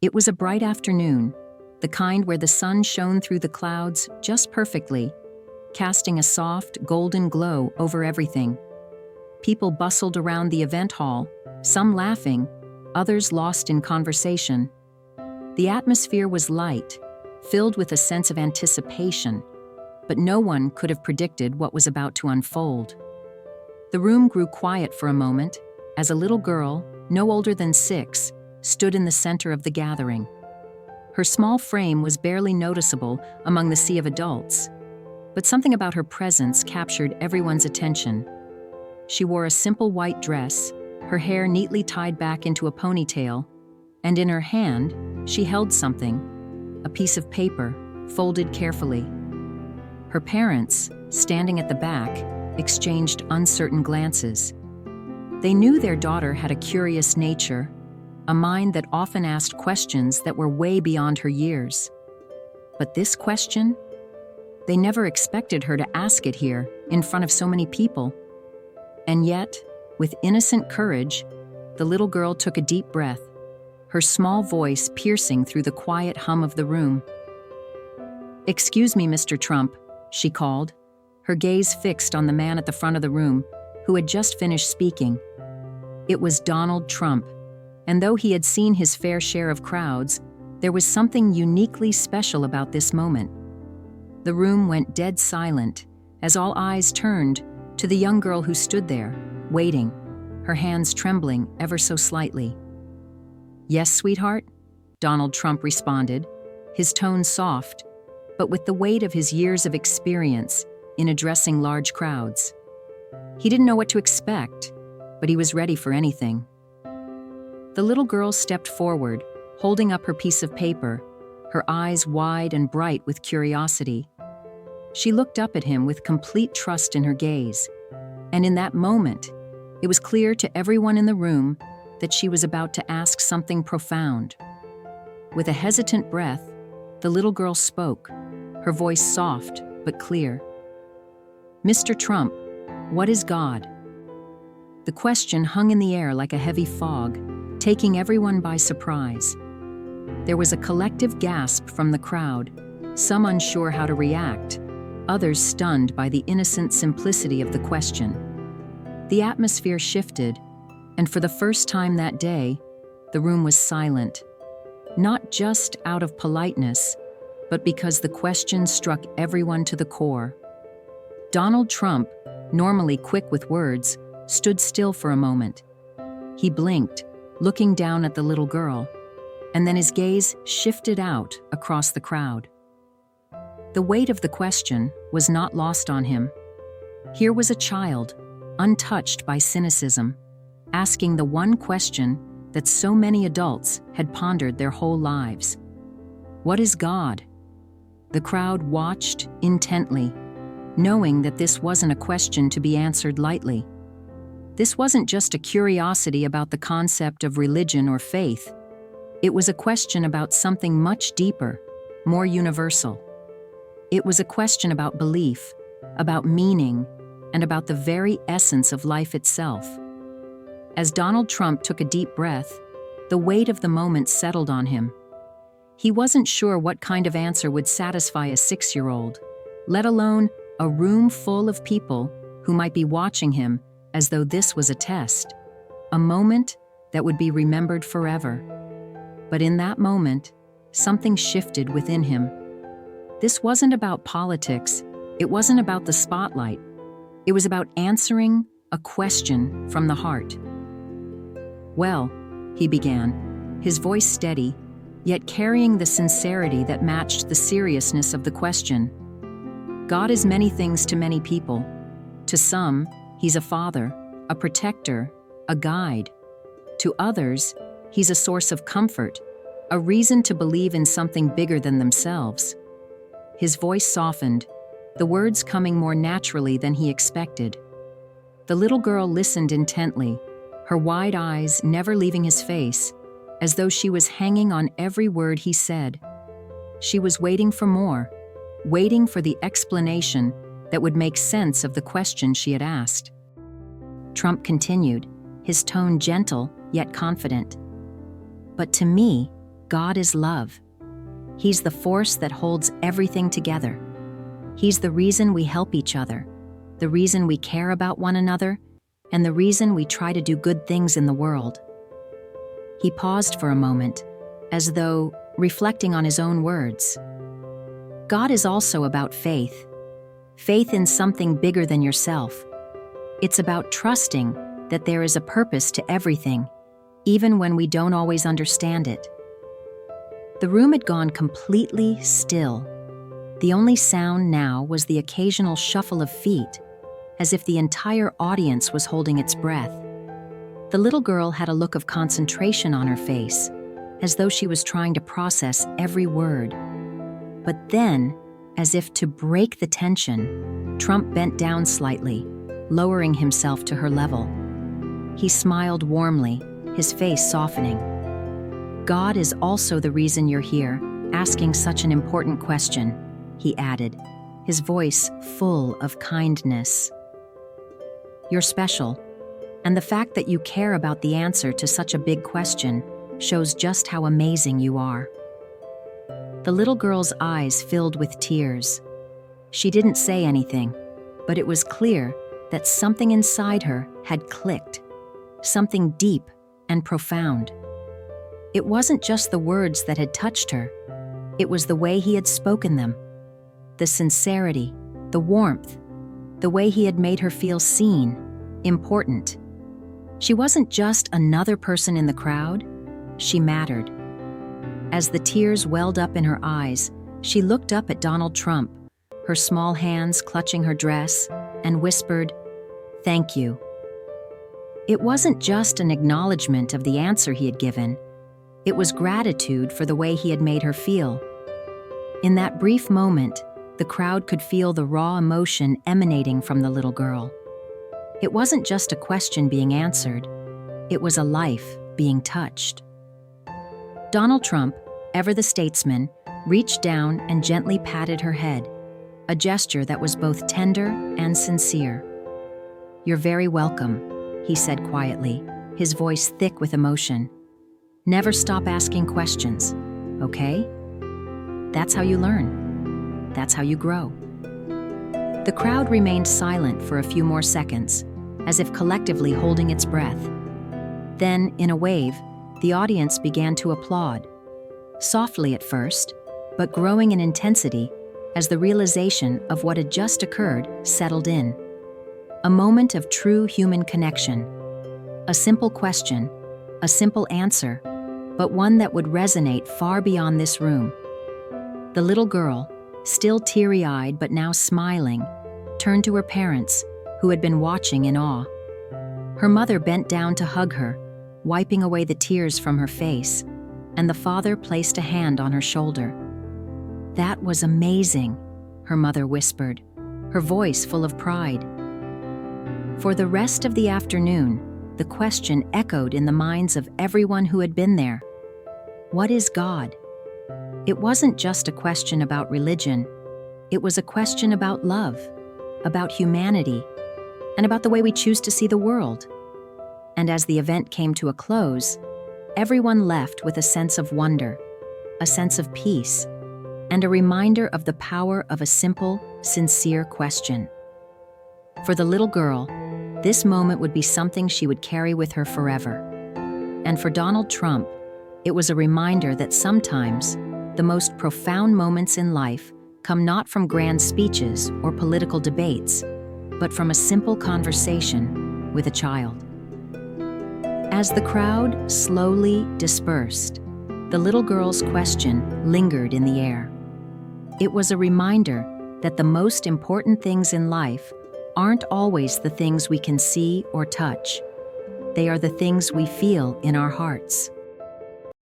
It was a bright afternoon, the kind where the sun shone through the clouds just perfectly, casting a soft, golden glow over everything. People bustled around the event hall, some laughing, others lost in conversation. The atmosphere was light, filled with a sense of anticipation, but no one could have predicted what was about to unfold. The room grew quiet for a moment as a little girl, no older than 6, stood in the center of the gathering. Her small frame was barely noticeable among the sea of adults, but something about her presence captured everyone's attention. She wore a simple white dress, her hair neatly tied back into a ponytail, and in her hand, she held something, a piece of paper, folded carefully. Her parents, standing at the back, exchanged uncertain glances. They knew their daughter had a curious nature, a mind that often asked questions that were way beyond her years. But this question? They never expected her to ask it here, in front of so many people. And yet, with innocent courage, the little girl took a deep breath, her small voice piercing through the quiet hum of the room. "Excuse me, Mr. Trump," she called, her gaze fixed on the man at the front of the room, who had just finished speaking. It was Donald Trump, and though he had seen his fair share of crowds, there was something uniquely special about this moment. The room went dead silent as all eyes turned to the young girl who stood there, waiting, her hands trembling ever so slightly. "Yes, sweetheart?" Donald Trump responded, his tone soft, but with the weight of his years of experience in addressing large crowds. He didn't know what to expect, but he was ready for anything. The little girl stepped forward, holding up her piece of paper, her eyes wide and bright with curiosity. She looked up at him with complete trust in her gaze, and in that moment, it was clear to everyone in the room that she was about to ask something profound. With a hesitant breath, the little girl spoke, her voice soft but clear. "Mr. Trump, what is God?" The question hung in the air like a heavy fog, taking everyone by surprise. There was a collective gasp from the crowd, some unsure how to react, others stunned by the innocent simplicity of the question. The atmosphere shifted, and for the first time that day, the room was silent, not just out of politeness, but because the question struck everyone to the core. Donald Trump, normally quick with words, stood still for a moment. He blinked, looking down at the little girl, and then his gaze shifted out across the crowd. The weight of the question was not lost on him. Here was a child, untouched by cynicism, asking the one question that so many adults had pondered their whole lives. What is God? The crowd watched intently, knowing that this wasn't a question to be answered lightly. This wasn't just a curiosity about the concept of religion or faith. It was a question about something much deeper, more universal. It was a question about belief, about meaning, and about the very essence of life itself. As Donald Trump took a deep breath, the weight of the moment settled on him. He wasn't sure what kind of answer would satisfy a 6-year-old, let alone a room full of people who might be watching him as though this was a test, a moment that would be remembered forever. But in that moment, something shifted within him. This wasn't about politics, it wasn't about the spotlight. It was about answering a question from the heart. "Well," he began, his voice steady, yet carrying the sincerity that matched the seriousness of the question. "God is many things to many people. To some, He's a father, a protector, a guide. To others, He's a source of comfort, a reason to believe in something bigger than themselves." His voice softened, the words coming more naturally than he expected. The little girl listened intently, her wide eyes never leaving his face, as though she was hanging on every word he said. She was waiting for more, waiting for the explanation that would make sense of the question she had asked. Trump continued, his tone gentle yet confident. "But to me, God is love. He's the force that holds everything together. He's the reason we help each other, the reason we care about one another, and the reason we try to do good things in the world." He paused for a moment, as though reflecting on his own words. God is also about faith. Faith in something bigger than yourself. It's about trusting that there is a purpose to everything, even when we don't always understand it. The room had gone completely still. The only sound now was the occasional shuffle of feet, as if the entire audience was holding its breath. The little girl had a look of concentration on her face, as though she was trying to process every word. But then, as if to break the tension, Trump bent down slightly, lowering himself to her level. He smiled warmly, his face softening. "God is also the reason you're here, asking such an important question," he added, his voice full of kindness. "You're special, and the fact that you care about the answer to such a big question shows just how amazing you are." The little girl's eyes filled with tears. She didn't say anything, but it was clear that something inside her had clicked, something deep and profound. It wasn't just the words that had touched her, it was the way he had spoken them. The sincerity, the warmth, the way he had made her feel seen, important. She wasn't just another person in the crowd, she mattered. As the tears welled up in her eyes, she looked up at Donald Trump, her small hands clutching her dress, and whispered, "Thank you." It wasn't just an acknowledgement of the answer he had given, it was gratitude for the way he had made her feel. In that brief moment, the crowd could feel the raw emotion emanating from the little girl. It wasn't just a question being answered, it was a life being touched. Donald Trump, ever the statesman, reached down and gently patted her head, a gesture that was both tender and sincere. "You're very welcome," he said quietly, his voice thick with emotion. "Never stop asking questions, okay? That's how you learn. That's how you grow." The crowd remained silent for a few more seconds, as if collectively holding its breath. Then, in a wave, the audience began to applaud. Softly at first, but growing in intensity as the realization of what had just occurred settled in. A moment of true human connection. A simple question, a simple answer, but one that would resonate far beyond this room. The little girl, still teary-eyed but now smiling, turned to her parents, who had been watching in awe. Her mother bent down to hug her, wiping away the tears from her face, and the father placed a hand on her shoulder. "That was amazing," her mother whispered, her voice full of pride. For the rest of the afternoon, the question echoed in the minds of everyone who had been there. What is God? It wasn't just a question about religion. It was a question about love, about humanity, and about the way we choose to see the world. And as the event came to a close, everyone left with a sense of wonder, a sense of peace, and a reminder of the power of a simple, sincere question. For the little girl, this moment would be something she would carry with her forever. And for Donald Trump, it was a reminder that sometimes the most profound moments in life come not from grand speeches or political debates, but from a simple conversation with a child. As the crowd slowly dispersed, the little girl's question lingered in the air. It was a reminder that the most important things in life aren't always the things we can see or touch. They are the things we feel in our hearts.